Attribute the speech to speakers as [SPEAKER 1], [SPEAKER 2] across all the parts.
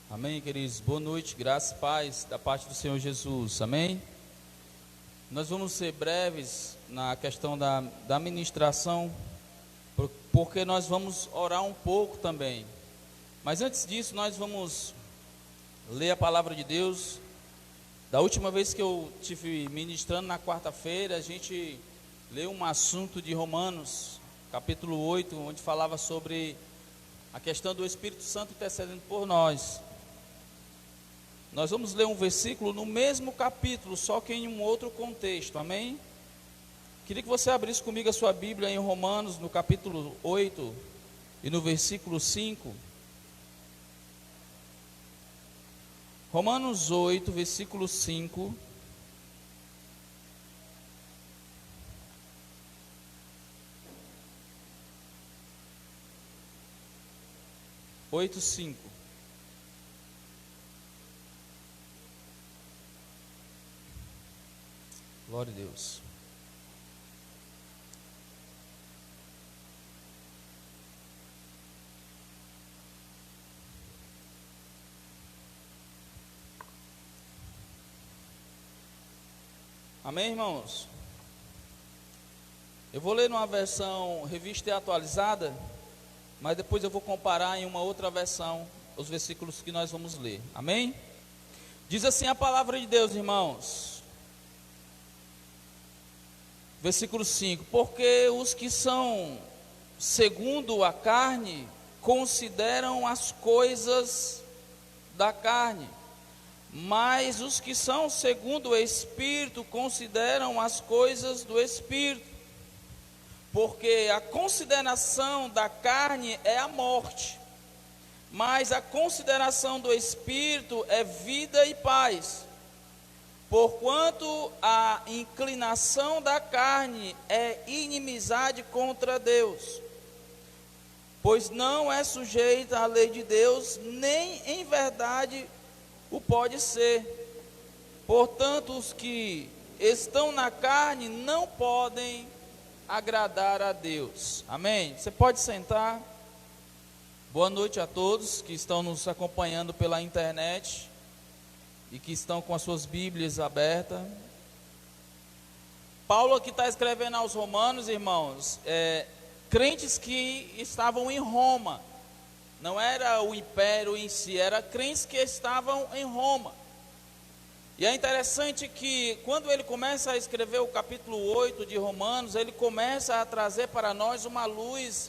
[SPEAKER 1] Amém, queridos? Boa noite, graça e paz da parte do Senhor Jesus, amém? Nós vamos ser breves na questão da ministração, porque nós vamos orar um pouco também. Mas antes disso, nós vamos ler a palavra de Deus. Da última vez que eu estive ministrando na quarta-feira, a gente leu um assunto de Romanos, capítulo 8, onde falava sobre a questão do Espírito Santo intercedendo por nós. Nós vamos ler um versículo no mesmo capítulo, só que em um outro contexto, amém? Queria que você abrisse comigo a sua Bíblia em Romanos, no capítulo 8 e no versículo 5. Romanos 8, versículo 5. Oito, 5. Glória a Deus. Amém, irmãos? Eu vou ler numa versão revista e atualizada, mas depois eu vou comparar em uma outra versão os versículos que nós vamos ler. Amém? Diz assim a palavra de Deus, irmãos. Versículo 5: porque os que são segundo a carne consideram as coisas da carne, mas os que são segundo o Espírito consideram as coisas do Espírito. Porque a consideração da carne é a morte, mas a consideração do Espírito é vida e paz. Porquanto a inclinação da carne é inimizade contra Deus, pois não é sujeita à lei de Deus, nem em verdade o pode ser. Portanto, os que estão na carne não podem agradar a Deus. Amém? Você pode sentar. Boa noite a todos que estão nos acompanhando pela internet e que estão com as suas Bíblias abertas. Paulo aqui está escrevendo aos Romanos, irmãos, crentes que estavam em Roma. Não era o império em si, era crentes que estavam em Roma. E é interessante que quando ele começa a escrever o capítulo 8 de Romanos, ele começa a trazer para nós uma luz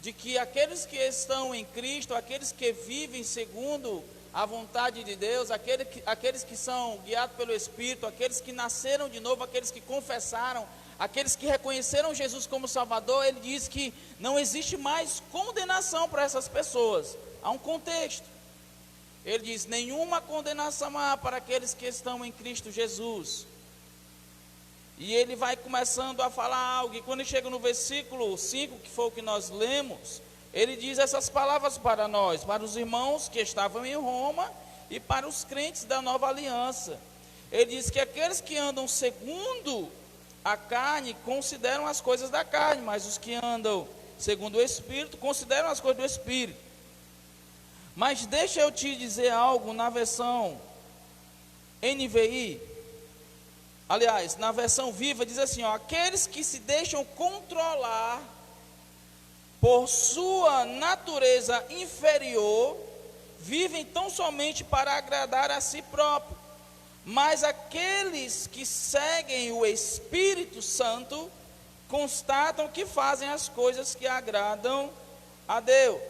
[SPEAKER 1] de que aqueles que estão em Cristo, aqueles que vivem segundo a vontade de Deus, aqueles que são guiados pelo Espírito, aqueles que nasceram de novo, aqueles que confessaram, aqueles que reconheceram Jesus como Salvador, ele diz que não existe mais condenação para essas pessoas. Há um contexto. Ele diz: nenhuma condenação há para aqueles que estão em Cristo Jesus. E ele vai começando a falar algo, e quando ele chega no versículo 5, que foi o que nós lemos, ele diz essas palavras para nós, para os irmãos que estavam em Roma e para os crentes da nova aliança. Ele diz que aqueles que andam segundo a carne consideram as coisas da carne, mas os que andam segundo o Espírito consideram as coisas do Espírito. Mas deixa eu te dizer algo na versão NVI, aliás, na versão viva diz assim, aqueles que se deixam controlar por sua natureza inferior, vivem tão somente para agradar a si próprio. Mas aqueles que seguem o Espírito Santo, constatam que fazem as coisas que agradam a Deus.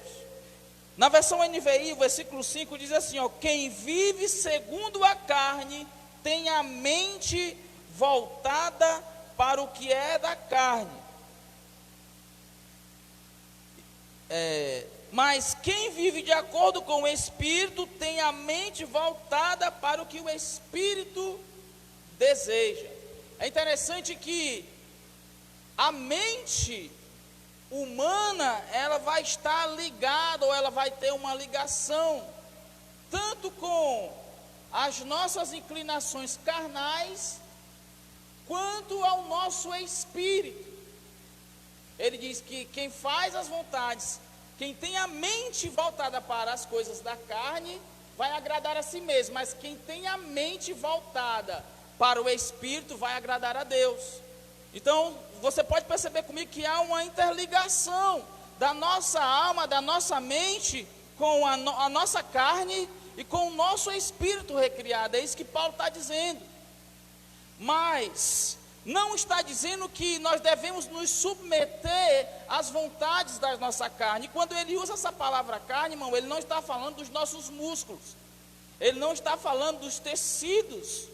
[SPEAKER 1] Na versão NVI, o versículo 5 diz assim, quem vive segundo a carne, tem a mente voltada para o que é da carne. Mas quem vive de acordo com o Espírito tem a mente voltada para o que o Espírito deseja. É interessante que a mente humana, ela vai estar ligada, ou ela vai ter uma ligação, tanto com as nossas inclinações carnais, quanto ao nosso espírito. Ele diz que quem faz as vontades, quem tem a mente voltada para as coisas da carne, vai agradar a si mesmo, mas quem tem a mente voltada para o Espírito vai agradar a Deus. Então, você pode perceber comigo que há uma interligação da nossa alma, da nossa mente, com a nossa carne e com o nosso espírito recriado. É isso que Paulo está dizendo. Mas não está dizendo que nós devemos nos submeter às vontades da nossa carne. E quando ele usa essa palavra carne, irmão, ele não está falando dos nossos músculos. Ele não está falando dos tecidos.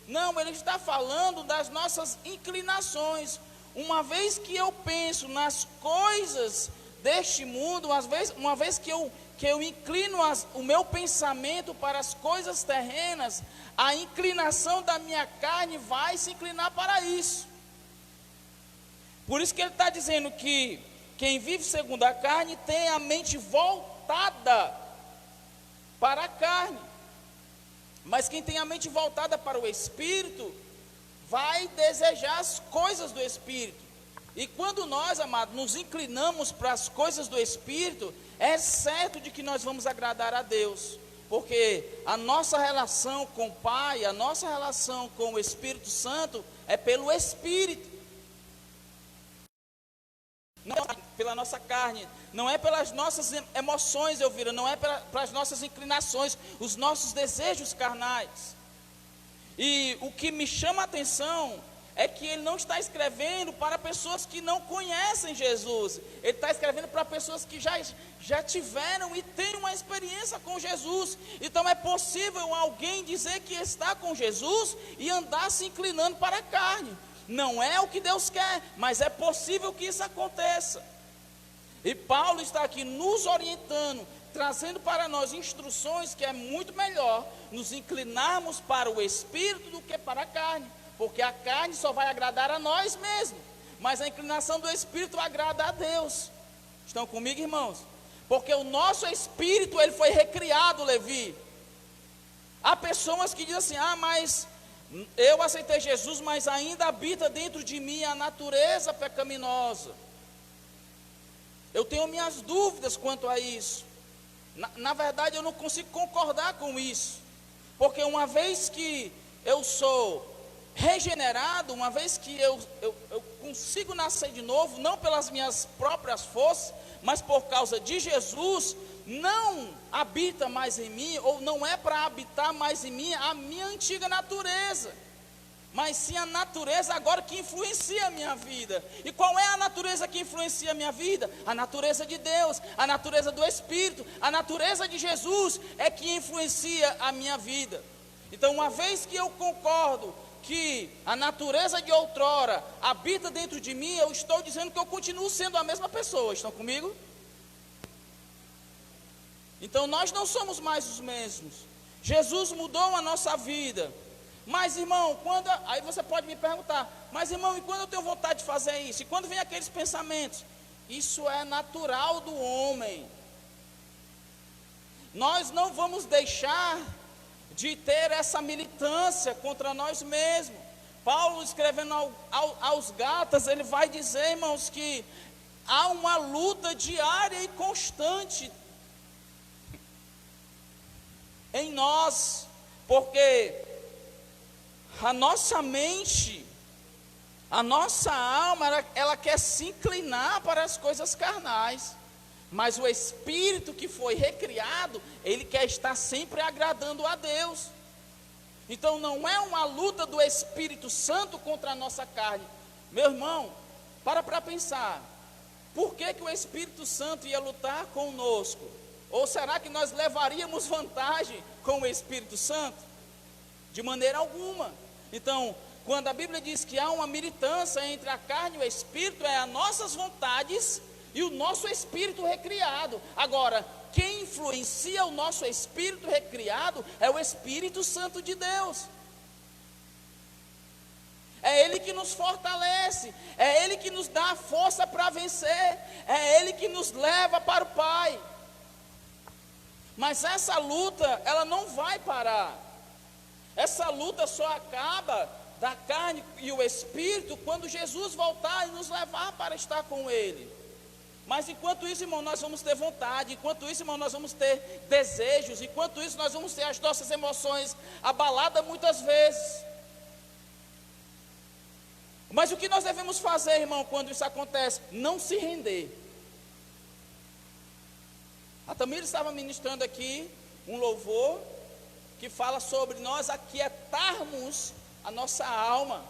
[SPEAKER 1] Não, ele está falando das nossas inclinações. Uma vez que eu penso nas coisas deste mundo, uma vez que eu inclino o meu pensamento para as coisas terrenas, a inclinação da minha carne vai se inclinar para isso. Por isso que ele está dizendo que quem vive segundo a carne tem a mente voltada para a carne. Mas quem tem a mente voltada para o Espírito, vai desejar as coisas do Espírito. E quando nós, amados, nos inclinamos para as coisas do Espírito, é certo de que nós vamos agradar a Deus. Porque a nossa relação com o Pai, a nossa relação com o Espírito Santo, é pelo Espírito. Não é pela nossa carne, não é pelas nossas emoções, Elvira, não é pelas nossas inclinações, os nossos desejos carnais. E o que me chama a atenção é que ele não está escrevendo para pessoas que não conhecem Jesus. Ele está escrevendo para pessoas que já tiveram e têm uma experiência com Jesus. Então é possível alguém dizer que está com Jesus e andar se inclinando para a carne. Não é o que Deus quer, mas é possível que isso aconteça. E Paulo está aqui nos orientando, trazendo para nós instruções que é muito melhor nos inclinarmos para o Espírito do que para a carne. Porque a carne só vai agradar a nós mesmos, mas a inclinação do Espírito agrada a Deus. Estão comigo, irmãos? Porque o nosso Espírito, ele foi recriado, Levi. Há pessoas que dizem assim, mas eu aceitei Jesus, mas ainda habita dentro de mim a natureza pecaminosa. Eu tenho minhas dúvidas quanto a isso. Na verdade, eu não consigo concordar com isso. Porque uma vez que eu sou regenerado, uma vez que eu consigo nascer de novo, não pelas minhas próprias forças, mas por causa de Jesus, não habita mais em mim, ou não é para habitar mais em mim a minha antiga natureza, mas sim a natureza agora que influencia a minha vida. E qual é a natureza que influencia a minha vida? A natureza de Deus, a natureza do Espírito, a natureza de Jesus é que influencia a minha vida. Então, uma vez que eu concordo que a natureza de outrora habita dentro de mim, eu estou dizendo que eu continuo sendo a mesma pessoa. Estão comigo? Então nós não somos mais os mesmos. Jesus mudou a nossa vida. Mas irmão, aí você pode me perguntar, mas irmão, e quando eu tenho vontade de fazer isso? E quando vem aqueles pensamentos? Isso é natural do homem. Nós não vamos deixar de ter essa militância contra nós mesmos. Paulo, escrevendo aos Gálatas, ele vai dizer, irmãos, que há uma luta diária e constante em nós, porque a nossa mente, a nossa alma, ela quer se inclinar para as coisas carnais. Mas o Espírito que foi recriado, ele quer estar sempre agradando a Deus. Então não é uma luta do Espírito Santo contra a nossa carne. Meu irmão, para pensar. Por que o Espírito Santo ia lutar conosco? Ou será que nós levaríamos vantagem com o Espírito Santo? De maneira alguma. Então, quando a Bíblia diz que há uma militância entre a carne e o Espírito, é as nossas vontades e o nosso espírito recriado. Agora, quem influencia o nosso espírito recriado é o Espírito Santo de Deus. É Ele que nos fortalece, é Ele que nos dá a força para vencer, é Ele que nos leva para o Pai. Mas essa luta, ela não vai parar. Essa luta só acaba da carne e o Espírito quando Jesus voltar e nos levar para estar com Ele. Mas enquanto isso, irmão, nós vamos ter vontade, enquanto isso, irmão, nós vamos ter desejos, enquanto isso, nós vamos ter as nossas emoções abaladas muitas vezes. Mas o que nós devemos fazer, irmão, quando isso acontece? Não se render. A Tamira estava ministrando aqui um louvor que fala sobre nós aquietarmos a nossa alma.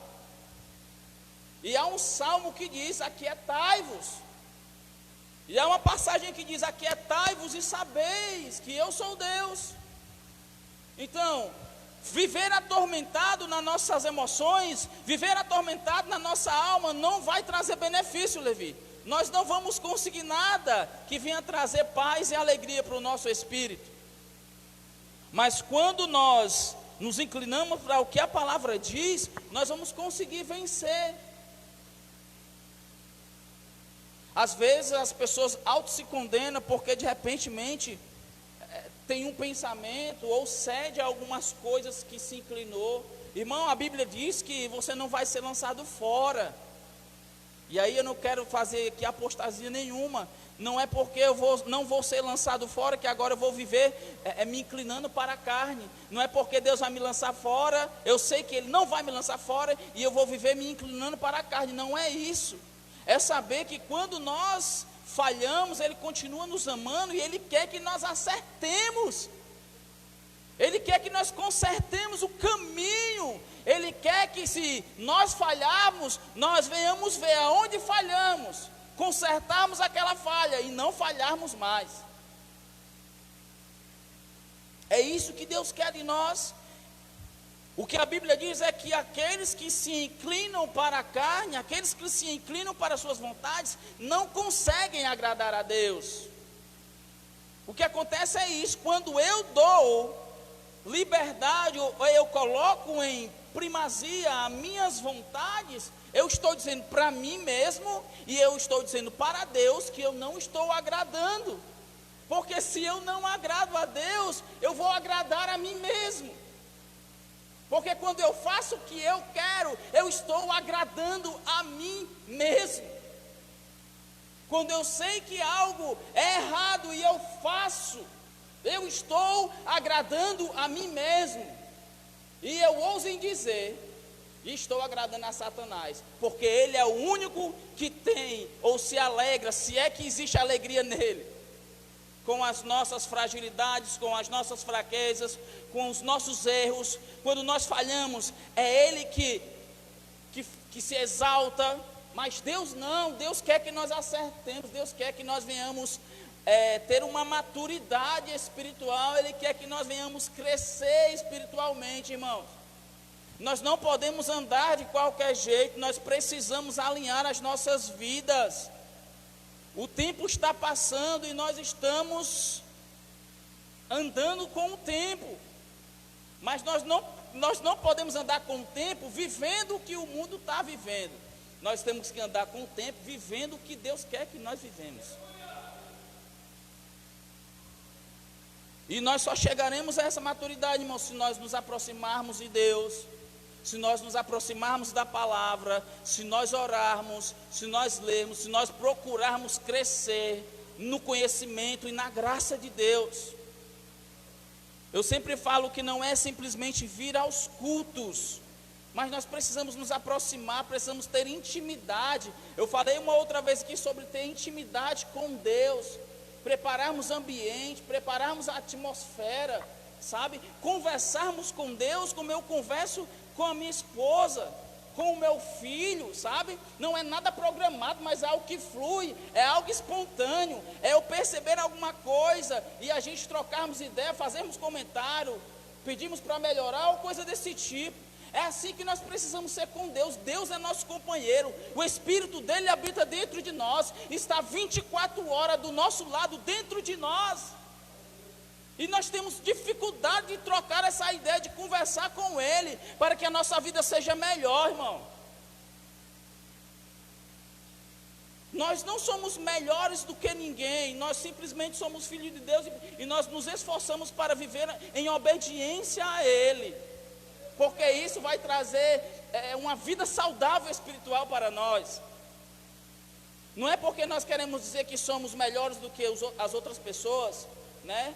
[SPEAKER 1] E há um salmo que diz: aquietai-vos. E há uma passagem que diz: aquietai-vos e sabeis que eu sou Deus. Então, viver atormentado nas nossas emoções, viver atormentado na nossa alma, não vai trazer benefício, Levi. Nós não vamos conseguir nada que venha trazer paz e alegria para o nosso espírito. Mas quando nós nos inclinamos para o que a palavra diz, nós vamos conseguir vencer. Às vezes as pessoas auto se condenam porque de repentemente tem um pensamento ou cede a algumas coisas que se inclinou. Irmão, a Bíblia diz que você não vai ser lançado fora. E aí eu não quero fazer aqui apostasia nenhuma. Não é porque eu não vou ser lançado fora que agora eu vou viver me inclinando para a carne. Não é porque Deus vai me lançar fora, eu sei que Ele não vai me lançar fora e eu vou viver me inclinando para a carne. Não é isso. É saber que quando nós falhamos, Ele continua nos amando e Ele quer que nós acertemos. Ele quer que nós consertemos o caminho. Ele quer que, se nós falharmos, nós venhamos ver aonde falhamos, consertarmos aquela falha e não falharmos mais. É isso que Deus quer de nós. O que a Bíblia diz é que aqueles que se inclinam para a carne, aqueles que se inclinam para as suas vontades, não conseguem agradar a Deus. O que acontece é isso: quando eu dou liberdade, ou eu coloco em primazia as minhas vontades, eu estou dizendo para mim mesmo, e eu estou dizendo para Deus que eu não estou agradando. Porque se eu não agrado a Deus, eu vou agradar a mim mesmo. Porque quando eu faço o que eu quero, eu estou agradando a mim mesmo. Quando eu sei que algo é errado e eu faço, eu estou agradando a mim mesmo. E eu ouso em dizer, estou agradando a Satanás, porque ele é o único que tem, ou se alegra, se é que existe alegria nele, com as nossas fragilidades, com as nossas fraquezas, com os nossos erros. Quando nós falhamos, é ele que se exalta. Mas Deus não, Deus quer que nós acertemos, Deus quer que nós venhamos ter uma maturidade espiritual. Ele quer que nós venhamos crescer espiritualmente, irmãos. Nós não podemos andar de qualquer jeito, nós precisamos alinhar as nossas vidas. O tempo está passando e nós estamos andando com o tempo, mas nós não podemos andar com o tempo vivendo o que o mundo está vivendo. Nós temos que andar com o tempo vivendo o que Deus quer que nós vivemos. E nós só chegaremos a essa maturidade, irmão, se nós nos aproximarmos de Deus, se nós nos aproximarmos da palavra, se nós orarmos, se nós lermos, se nós procurarmos crescer no conhecimento e na graça de Deus. Eu sempre falo que não é simplesmente vir aos cultos, mas nós precisamos nos aproximar, precisamos ter intimidade. Eu falei uma outra vez aqui sobre ter intimidade com Deus, prepararmos ambiente, prepararmos a atmosfera, sabe? Conversarmos com Deus como eu converso com a minha esposa, com o meu filho, sabe? Não é nada programado, mas é algo que flui, é algo espontâneo, é eu perceber alguma coisa e a gente trocarmos ideia, fazermos comentário, pedimos para melhorar ou coisa desse tipo. É assim que nós precisamos ser com Deus. Deus é nosso companheiro, o Espírito dele habita dentro de nós, está 24 horas do nosso lado, dentro de nós. E nós temos dificuldade de trocar essa ideia, de conversar com Ele, para que a nossa vida seja melhor, irmão. Nós não somos melhores do que ninguém, nós simplesmente somos filhos de Deus e nós nos esforçamos para viver em obediência a Ele, porque isso vai trazer uma vida saudável espiritual para nós. Não é porque nós queremos dizer que somos melhores do que as outras pessoas, né?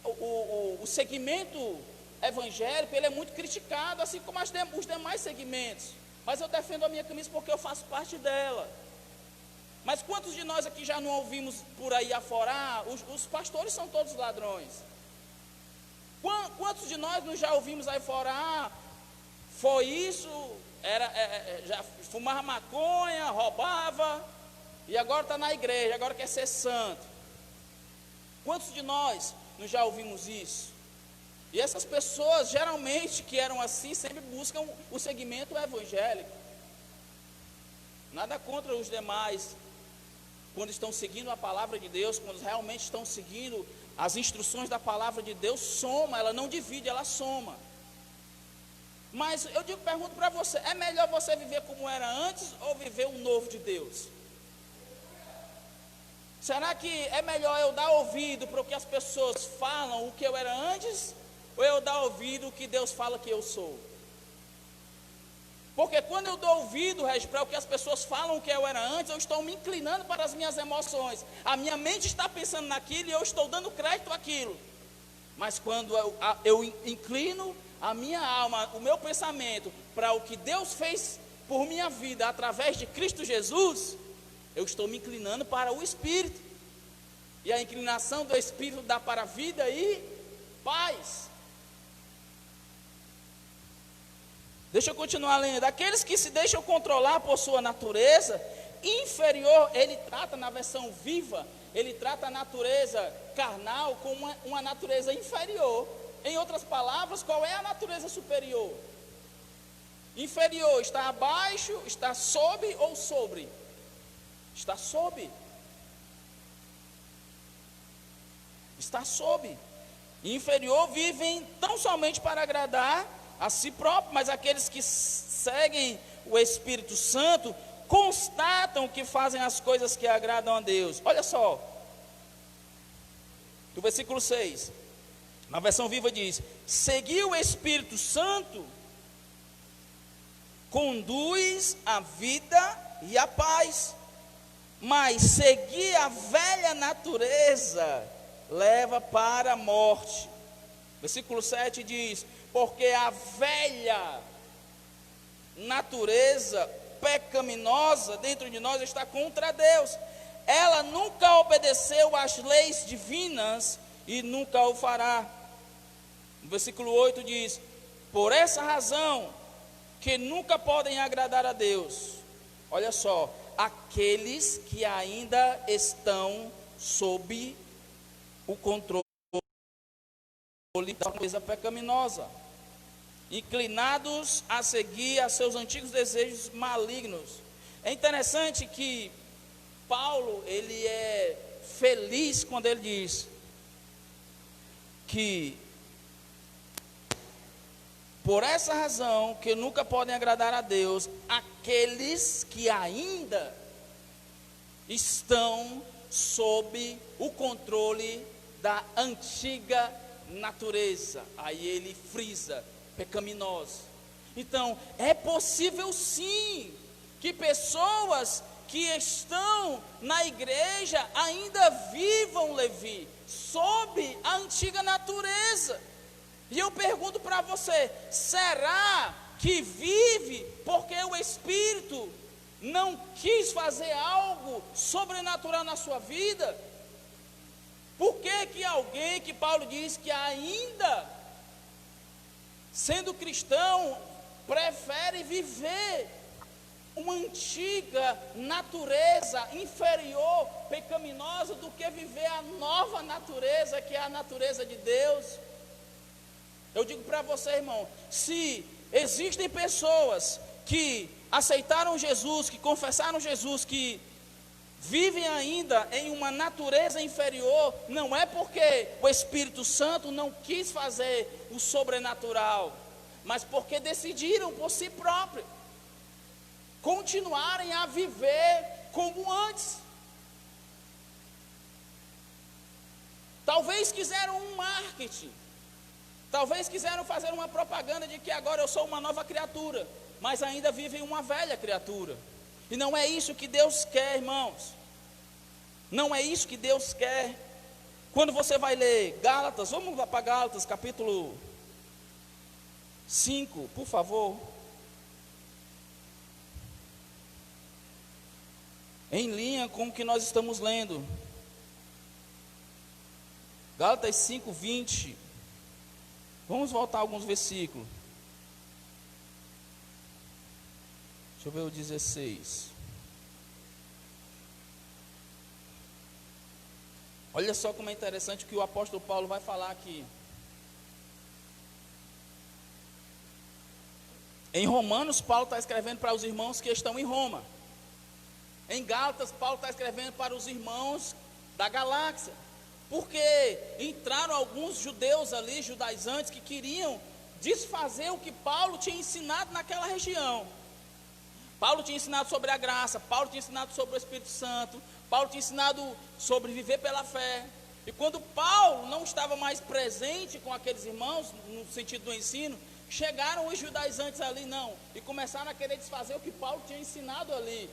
[SPEAKER 1] O segmento evangélico, ele é muito criticado, assim como os demais segmentos. Mas eu defendo a minha camisa porque eu faço parte dela. Mas quantos de nós aqui já não ouvimos por aí afora, os pastores são todos ladrões? Quantos de nós não já ouvimos aí fora, foi isso, já fumava maconha, roubava, e agora está na igreja, agora quer ser santo? Quantos de nós não já ouvimos isso? E essas pessoas, geralmente, que eram assim, sempre buscam o segmento evangélico. Nada contra os demais, quando estão seguindo a palavra de Deus, quando realmente estão seguindo as instruções da palavra de Deus, soma, ela não divide, ela soma. Mas eu pergunto para você, é melhor você viver como era antes ou viver um novo de Deus? Será que é melhor eu dar ouvido para o que as pessoas falam, o que eu era antes, ou eu dar ouvido o que Deus fala que eu sou? Porque quando eu dou ouvido, para o que as pessoas falam que eu era antes, eu estou me inclinando para as minhas emoções. A minha mente está pensando naquilo e eu estou dando crédito àquilo. Mas quando eu inclino a minha alma, o meu pensamento, para o que Deus fez por minha vida através de Cristo Jesus, eu estou me inclinando para o Espírito. E a inclinação do Espírito dá para a vida e paz. Deixa eu continuar lendo. Aqueles que se deixam controlar por sua natureza inferior, ele trata na versão viva, ele trata a natureza carnal como uma natureza inferior. Em outras palavras, qual é a natureza superior? Inferior, está abaixo, está sob ou sobre? Está sob. Está sob. Inferior vivem tão somente para agradar a si próprio, mas aqueles que seguem o Espírito Santo constatam que fazem as coisas que agradam a Deus. Olha só, do versículo 6, na versão viva diz: seguir o Espírito Santo conduz a vida e a paz, mas seguir a velha natureza leva para a morte. Versículo 7 diz: porque a velha natureza pecaminosa dentro de nós está contra Deus. Ela nunca obedeceu às leis divinas e nunca o fará. No versículo 8 diz: por essa razão que nunca podem agradar a Deus. Olha só, aqueles que ainda estão sob o controle da natureza pecaminosa, inclinados a seguir a seus antigos desejos malignos. É interessante que Paulo, ele é feliz quando ele diz que por essa razão que nunca podem agradar a Deus, aqueles que ainda estão sob o controle da antiga natureza. Aí ele frisa: pecaminosa. Então, é possível sim que pessoas que estão na igreja ainda vivam, Levi, sob a antiga natureza. E eu pergunto para você: será que vive porque o Espírito não quis fazer algo sobrenatural na sua vida? Por que alguém que Paulo diz que ainda, sendo cristão, prefere viver uma antiga natureza inferior, pecaminosa, do que viver a nova natureza, que é a natureza de Deus? Eu digo para você, irmão, se existem pessoas que aceitaram Jesus, que confessaram Jesus, que vivem ainda em uma natureza inferior, não é porque o Espírito Santo não quis fazer o sobrenatural, mas porque decidiram por si próprios continuarem a viver como antes. Talvez quiseram um marketing, talvez quiseram fazer uma propaganda de que agora eu sou uma nova criatura, mas ainda vivem uma velha criatura. E não é isso que Deus quer, irmãos. Não é isso que Deus quer. Quando você vai ler Gálatas, vamos lá para Gálatas, capítulo 5, por favor. Em linha com o que nós estamos lendo. Gálatas 5, 20. Vamos voltar a alguns versículos. Deixa eu ver o 16. Olha só como é interessante o que o apóstolo Paulo vai falar aqui. Em Romanos, Paulo está escrevendo para os irmãos que estão em Roma. Em Gálatas, Paulo está escrevendo para os irmãos da galáxia. Porque entraram alguns judeus ali, judaizantes, que queriam desfazer o que Paulo tinha ensinado naquela região. Paulo tinha ensinado sobre a graça, Paulo tinha ensinado sobre o Espírito Santo, Paulo tinha ensinado sobre viver pela fé. E quando Paulo não estava mais presente com aqueles irmãos, no sentido do ensino, chegaram os judaizantes ali, e começaram a querer desfazer o que Paulo tinha ensinado ali.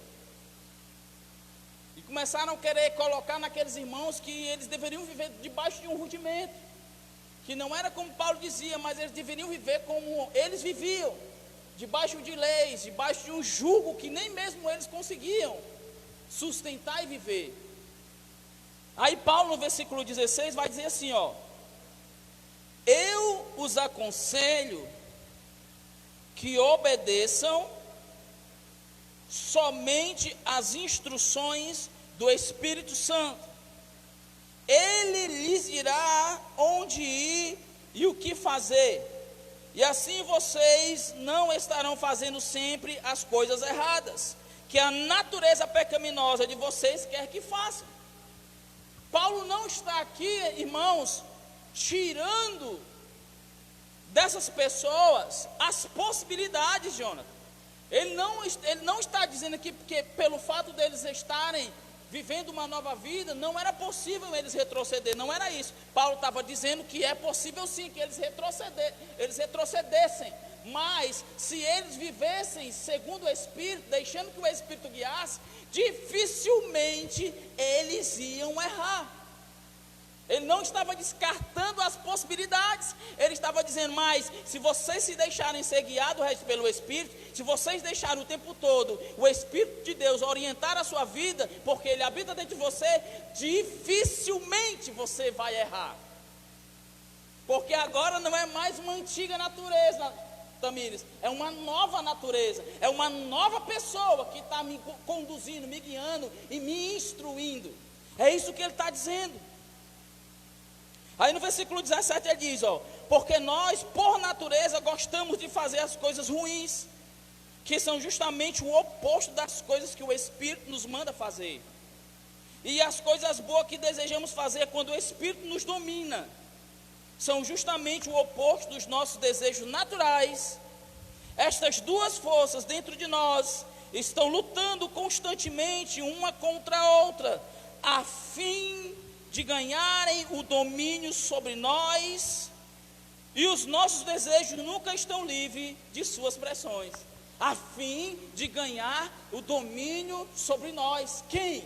[SPEAKER 1] E começaram a querer colocar naqueles irmãos que eles deveriam viver debaixo de um rudimento, que não era como Paulo dizia, mas eles deveriam viver como eles viviam, debaixo de leis, debaixo de um jugo que nem mesmo eles conseguiam sustentar e viver. Aí Paulo no versículo 16 vai dizer assim, eu os aconselho que obedeçam somente as instruções do Espírito Santo. Ele lhes dirá onde ir e o que fazer. E assim vocês não estarão fazendo sempre as coisas erradas, que a natureza pecaminosa de vocês quer que façam. Paulo não está aqui, irmãos, tirando dessas pessoas as possibilidades, Jonathan. Ele não está dizendo aqui porque pelo fato deles estarem vivendo uma nova vida, não era possível eles retroceder, não era isso. Paulo estava dizendo que é possível sim, que eles retrocedessem, mas se eles vivessem segundo o Espírito, deixando que o Espírito guiasse, dificilmente eles iam errar. Ele não estava descartando as possibilidades, ele estava dizendo, mas se vocês se deixarem ser guiados pelo Espírito, se vocês deixarem o tempo todo o Espírito de Deus orientar a sua vida, porque Ele habita dentro de você, dificilmente você vai errar. Porque agora não é mais uma antiga natureza, Tamires, é uma nova natureza, é uma nova pessoa que está me conduzindo, me guiando e me instruindo. É isso que ele está dizendo. Aí no versículo 17 ele diz, porque nós por natureza gostamos de fazer as coisas ruins, que são justamente o oposto das coisas que o Espírito nos manda fazer. E as coisas boas que desejamos fazer quando o Espírito nos domina, são justamente o oposto dos nossos desejos naturais. Estas duas forças dentro de nós estão lutando constantemente uma contra a outra, a fim de ganharem o domínio sobre nós, e os nossos desejos nunca estão livres de suas pressões, a fim de ganhar o domínio sobre nós. Quem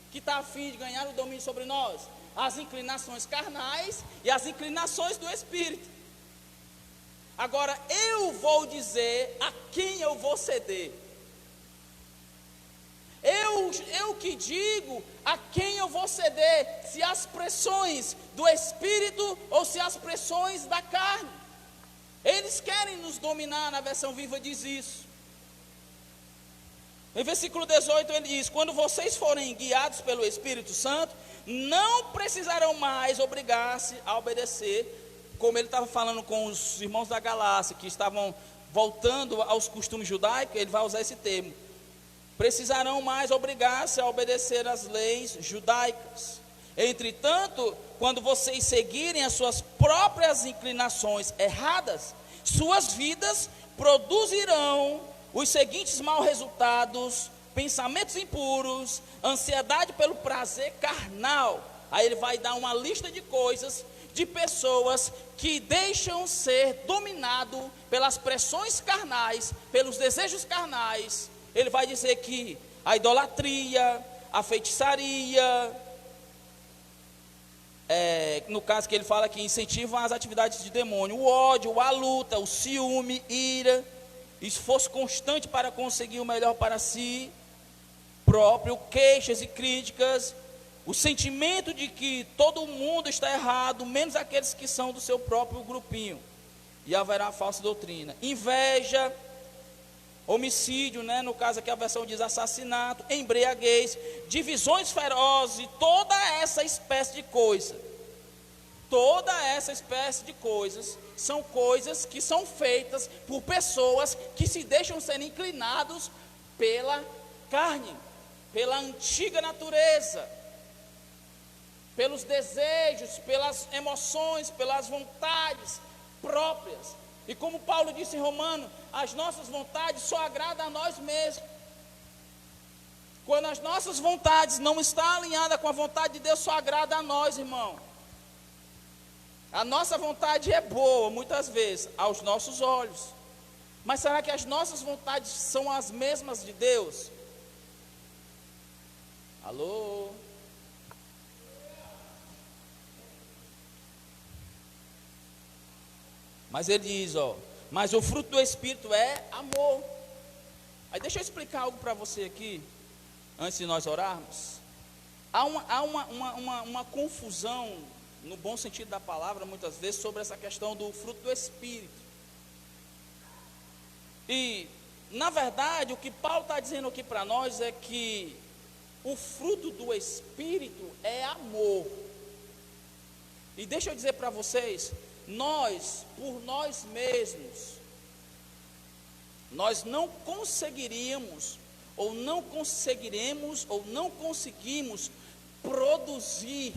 [SPEAKER 1] que está a fim de ganhar o domínio sobre nós? As inclinações carnais e as inclinações do Espírito. Agora eu vou dizer a quem eu vou ceder. Eu que digo a quem eu vou ceder, se as pressões do Espírito ou se as pressões da carne. Eles querem nos dominar, na versão viva diz isso. Em versículo 18 ele diz, quando vocês forem guiados pelo Espírito Santo, não precisarão mais obrigar-se a obedecer, como ele estava falando com os irmãos da Galácia, que estavam voltando aos costumes judaicos, ele vai usar esse termo. Precisarão mais obrigar-se a obedecer às leis judaicas. Entretanto, quando vocês seguirem as suas próprias inclinações erradas, suas vidas produzirão os seguintes maus resultados: pensamentos impuros, ansiedade pelo prazer carnal. Aí ele vai dar uma lista de coisas, de pessoas que deixam ser dominado pelas pressões carnais, pelos desejos carnais. Ele vai dizer que a idolatria, a feitiçaria, no caso que ele fala aqui, incentivam as atividades de demônio, o ódio, a luta, o ciúme, ira, esforço constante para conseguir o melhor para si próprio, queixas e críticas, o sentimento de que todo mundo está errado, menos aqueles que são do seu próprio grupinho, e haverá falsa doutrina, inveja, homicídio, no caso aqui a versão diz assassinato, embriaguez, divisões ferozes, e toda essa espécie de coisa. Toda essa espécie de coisas são coisas que são feitas por pessoas que se deixam ser inclinados pela carne, pela antiga natureza, pelos desejos, pelas emoções, pelas vontades próprias. E como Paulo disse em Romanos, as nossas vontades só agradam a nós mesmos. Quando as nossas vontades não estão alinhadas com a vontade de Deus, só agrada a nós, irmão. A nossa vontade é boa, muitas vezes, aos nossos olhos. Mas será que as nossas vontades são as mesmas de Deus? Alô? Mas ele diz, mas o fruto do Espírito é amor. Aí deixa eu explicar algo para você aqui, antes de nós orarmos. Há uma confusão, no bom sentido da palavra, muitas vezes, sobre essa questão do fruto do Espírito. E, na verdade, o que Paulo está dizendo aqui para nós é que o fruto do Espírito é amor. E deixa eu dizer para vocês, nós, por nós mesmos, nós não conseguiríamos, ou não conseguimos produzir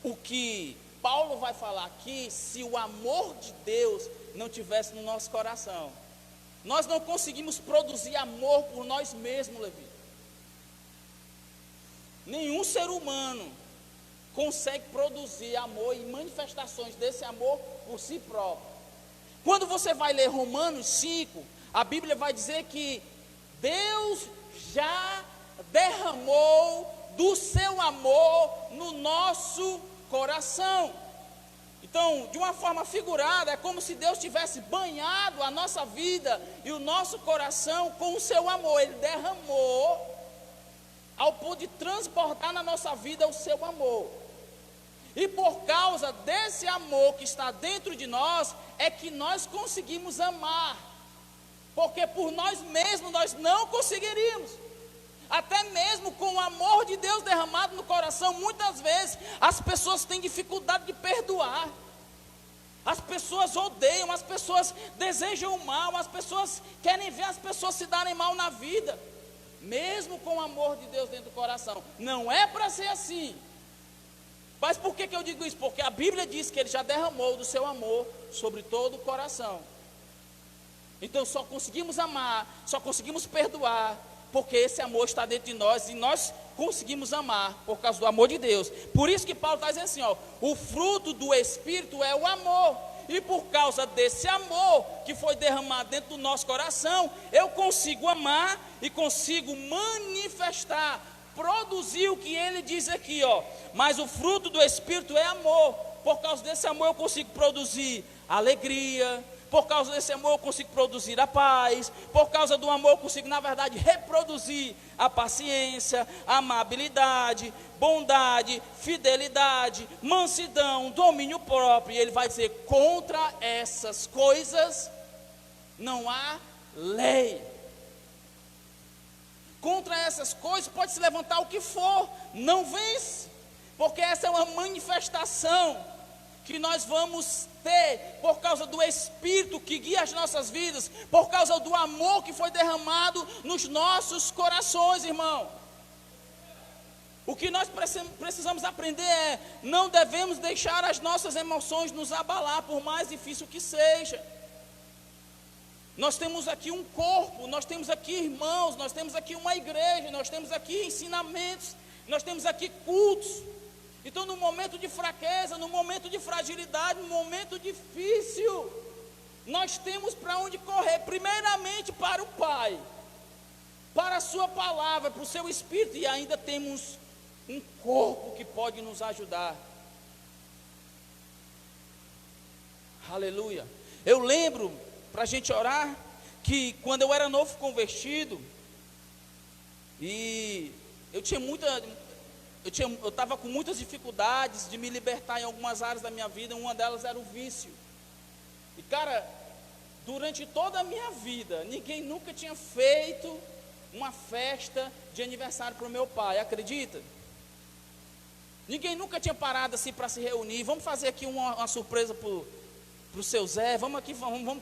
[SPEAKER 1] o que Paulo vai falar aqui, se o amor de Deus não tivesse no nosso coração. Nós não conseguimos produzir amor por nós mesmos, Levi. Nenhum ser humano consegue produzir amor e manifestações desse amor por si próprio. Quando você vai ler Romanos 5, a Bíblia vai dizer que Deus já derramou do seu amor no nosso coração. Então, de uma forma figurada, é como se Deus tivesse banhado a nossa vida e o nosso coração com o seu amor. Ele derramou ao ponto de transbordar na nossa vida o seu amor. E por causa desse amor que está dentro de nós, é que nós conseguimos amar. Porque por nós mesmos nós não conseguiríamos. Até mesmo com o amor de Deus derramado no coração, muitas vezes as pessoas têm dificuldade de perdoar. As pessoas odeiam, as pessoas desejam o mal, as pessoas querem ver as pessoas se darem mal na vida. Mesmo com o amor de Deus dentro do coração. Não é para ser assim. Mas por que eu digo isso? Porque a Bíblia diz que Ele já derramou do seu amor sobre todo o coração. Então só conseguimos amar, só conseguimos perdoar, porque esse amor está dentro de nós e nós conseguimos amar por causa do amor de Deus. Por isso que Paulo está dizendo assim, o fruto do Espírito é o amor. E por causa desse amor que foi derramado dentro do nosso coração, eu consigo amar e consigo manifestar, produzir o que ele diz aqui, mas o fruto do Espírito é amor. Por causa desse amor eu consigo produzir alegria. Por causa desse amor eu consigo produzir a paz. Por causa do amor eu consigo, na verdade, reproduzir a paciência, a amabilidade, bondade, fidelidade, mansidão, domínio próprio. E ele vai dizer, contra essas coisas não há lei. Contra essas coisas pode se levantar o que for, não vence. Porque essa é uma manifestação que nós vamos ter por causa do Espírito que guia as nossas vidas, por causa do amor que foi derramado nos nossos corações, irmão. O que nós precisamos aprender é, não devemos deixar as nossas emoções nos abalar, por mais difícil que seja. Nós temos aqui um corpo, nós temos aqui irmãos, nós temos aqui uma igreja, nós temos aqui ensinamentos, nós temos aqui cultos. Então, no momento de fraqueza, no momento de fragilidade, no momento difícil, Nós temos para onde correr, primeiramente para o Pai, para a sua palavra, para o seu Espírito, e ainda temos um corpo que pode nos ajudar. Aleluia. Eu lembro, para a gente orar, que quando eu era novo convertido, e eu estava com muitas dificuldades de me libertar em algumas áreas da minha vida, uma delas era o vício. E cara, durante toda a minha vida, ninguém nunca tinha feito uma festa de aniversário para o meu pai, acredita? Ninguém nunca tinha parado assim para se reunir, vamos fazer aqui uma surpresa para o seu Zé, vamos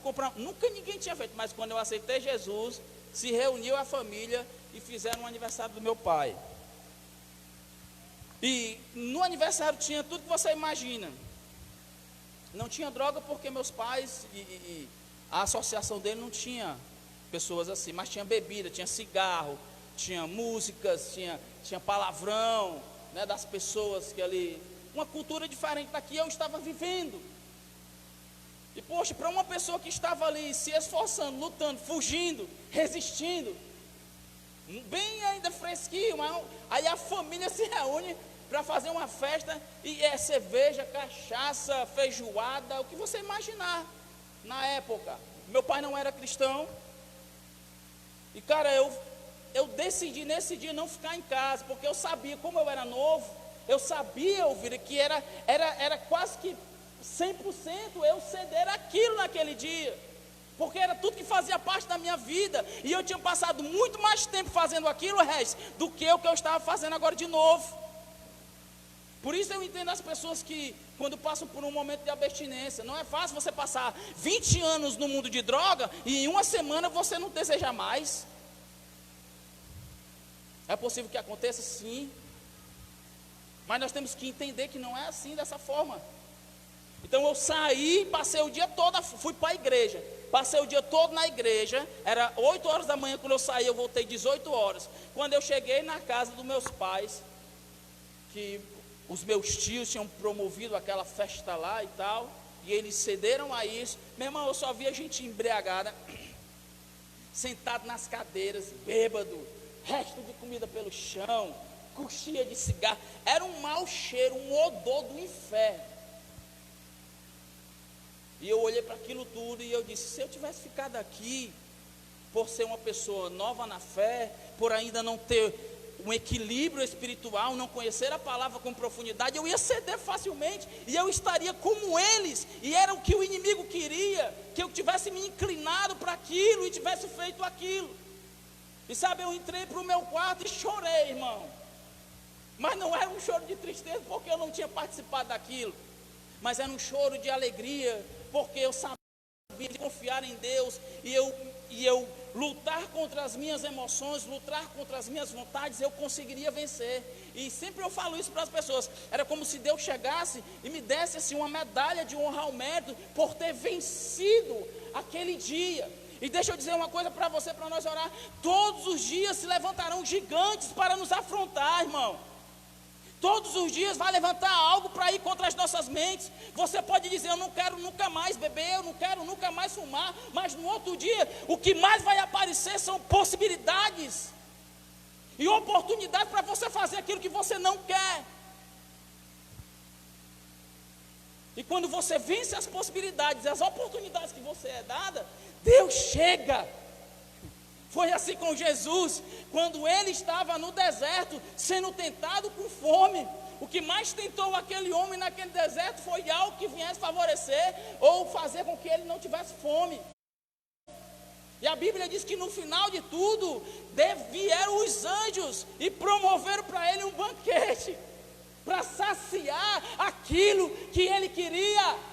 [SPEAKER 1] comprar. Nunca ninguém tinha feito, mas quando eu aceitei Jesus, se reuniu a família e fizeram um aniversário do meu pai. E no aniversário tinha tudo que você imagina. Não tinha droga porque meus pais e a associação dele não tinha pessoas assim, mas tinha bebida, tinha cigarro, tinha músicas, tinha palavrão, né, das pessoas que ali, uma cultura diferente da que eu estava vivendo. E poxa, para uma pessoa que estava ali se esforçando, lutando, fugindo, resistindo, bem ainda fresquinho, aí a família se reúne para fazer uma festa, e é cerveja, cachaça, feijoada, o que você imaginar. Na época, meu pai não era cristão, e cara, eu decidi nesse dia não ficar em casa, porque eu sabia, como eu era novo, eu sabia ouvir que era quase que 100% eu ceder aquilo naquele dia, porque era tudo que fazia parte da minha vida, e eu tinha passado muito mais tempo fazendo aquilo, do que o que eu estava fazendo agora de novo. Por isso eu entendo as pessoas que, quando passam por um momento de abstinência, não é fácil você passar 20 anos no mundo de droga e em uma semana você não deseja mais. É possível que aconteça, sim, mas nós temos que entender que não é assim, dessa forma. Então eu saí, passei o dia todo, fui para a igreja, passei o dia todo na igreja, era 8 horas da manhã quando eu saí, eu voltei 18 horas. Quando eu cheguei na casa dos meus pais, que os meus tios tinham promovido aquela festa lá e tal, e eles cederam a isso. Meu irmão, eu só via gente embriagada, sentado nas cadeiras, bêbado, resto de comida pelo chão, coxinha de cigarro. Era um mau cheiro, um odor do inferno. E eu olhei para aquilo tudo e eu disse: se eu tivesse ficado aqui, por ser uma pessoa nova na fé, por ainda não ter um equilíbrio espiritual, não conhecer a palavra com profundidade, eu ia ceder facilmente, e eu estaria como eles, e era o que o inimigo queria, que eu tivesse me inclinado para aquilo, e tivesse feito aquilo. E sabe, eu entrei para o meu quarto e chorei, irmão, mas não era um choro de tristeza, porque eu não tinha participado daquilo, mas era um choro de alegria, porque eu sabia de confiar em Deus, e eu lutar contra as minhas emoções, lutar contra as minhas vontades, eu conseguiria vencer. E sempre eu falo isso para as pessoas, era como se Deus chegasse e me desse assim uma medalha de honra ao mérito, por ter vencido aquele dia. E deixa eu dizer uma coisa para você, para nós orar: todos os dias se levantarão gigantes para nos afrontar, irmão. Todos os dias vai levantar algo para ir contra as nossas mentes. Você pode dizer: eu não quero nunca mais beber, eu não quero nunca mais fumar, mas no outro dia, o que mais vai aparecer são possibilidades e oportunidades para você fazer aquilo que você não quer. E quando você vence as possibilidades, as oportunidades que você é dada, Deus chega. Foi assim com Jesus, quando ele estava no deserto, sendo tentado com fome. O que mais tentou aquele homem naquele deserto foi algo que viesse favorecer ou fazer com que ele não tivesse fome. E a Bíblia diz que no final de tudo, vieram os anjos e promoveram para ele um banquete, para saciar aquilo que ele queria.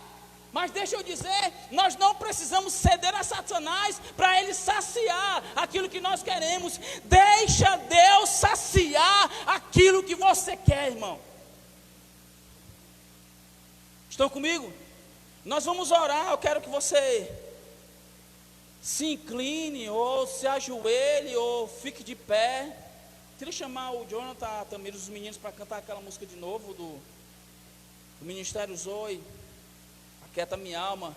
[SPEAKER 1] Mas deixa eu dizer, nós não precisamos ceder a Satanás para ele saciar aquilo que nós queremos. Deixa Deus saciar aquilo que você quer, irmão. Estão comigo? Nós vamos orar. Eu quero que você se incline, ou se ajoelhe, ou fique de pé. Queria chamar o Jonathan, a Tamir, os meninos, para cantar aquela música de novo do Ministério Zoe, Aquieta Minha Alma.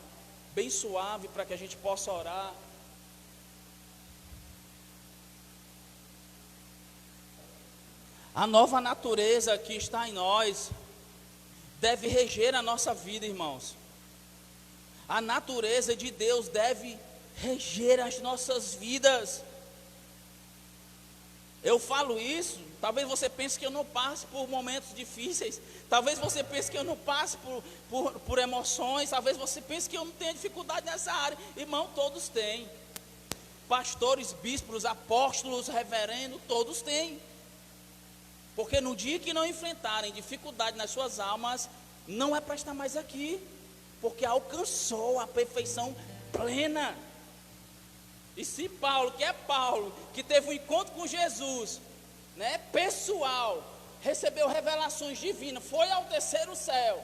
[SPEAKER 1] bem suave para que a gente possa orar. A nova natureza que está em nós deve reger a nossa vida, irmãos. A natureza de Deus deve reger as nossas vidas. Eu falo isso, talvez você pense que eu não passe por momentos difíceis, talvez você pense que eu não passe por emoções, talvez você pense que eu não tenha dificuldade nessa área. Irmão, todos têm. Pastores, bispos, apóstolos, reverendos, todos têm. Porque no dia que não enfrentarem dificuldade nas suas almas, não é para estar mais aqui, porque alcançou a perfeição plena. E se Paulo, que é Paulo, que teve um encontro com Jesus, né, pessoal, recebeu revelações divinas, foi ao terceiro céu,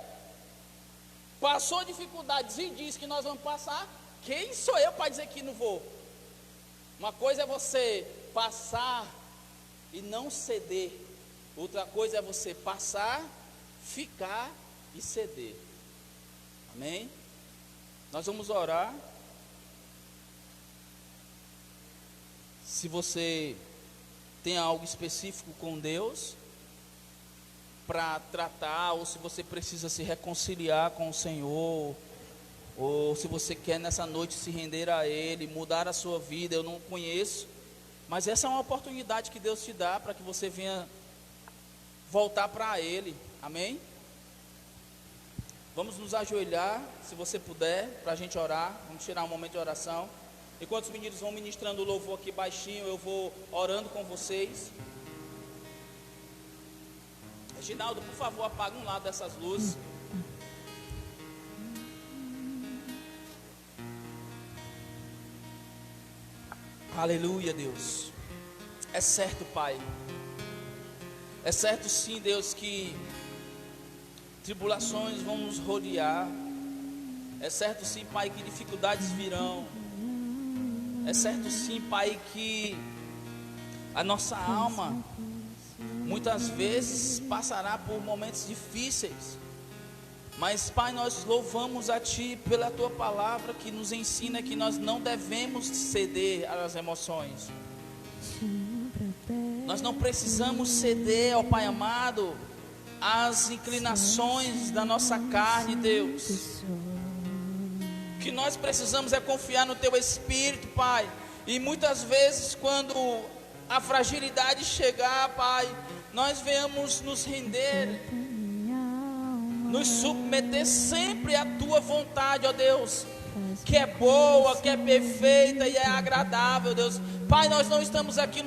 [SPEAKER 1] passou dificuldades e disse que nós vamos passar, quem sou eu para dizer que não vou? Uma coisa é você passar e não ceder, outra coisa é você passar, ficar e ceder. Amém? Nós vamos orar. Se você tem algo específico com Deus para tratar, ou se você precisa se reconciliar com o Senhor, ou se você quer nessa noite se render a Ele, mudar a sua vida, eu não conheço, mas essa é uma oportunidade que Deus te dá para que você venha voltar para Ele. Amém? Vamos nos ajoelhar, se você puder, para a gente orar. Vamos tirar um momento de oração. Enquanto os meninos vão ministrando o louvor aqui baixinho, eu vou orando com vocês. Reginaldo, por favor, apaga um lado dessas luzes. Aleluia, Deus. É certo, Pai. É certo sim, Deus, que tribulações vão nos rodear. É certo sim, Pai, que dificuldades virão. É certo sim, Pai, que a nossa alma muitas vezes passará por momentos difíceis. Mas, Pai, nós louvamos a Ti pela Tua palavra que nos ensina que nós não devemos ceder às emoções. Nós não precisamos ceder, ó Pai amado, às inclinações da nossa carne, Deus. O que nós precisamos é confiar no Teu Espírito, Pai. E muitas vezes quando a fragilidade chegar, Pai, nós venhamos nos render, nos submeter sempre à Tua vontade, ó Deus, que é boa, que é perfeita e é agradável, Deus. Pai, nós não estamos aqui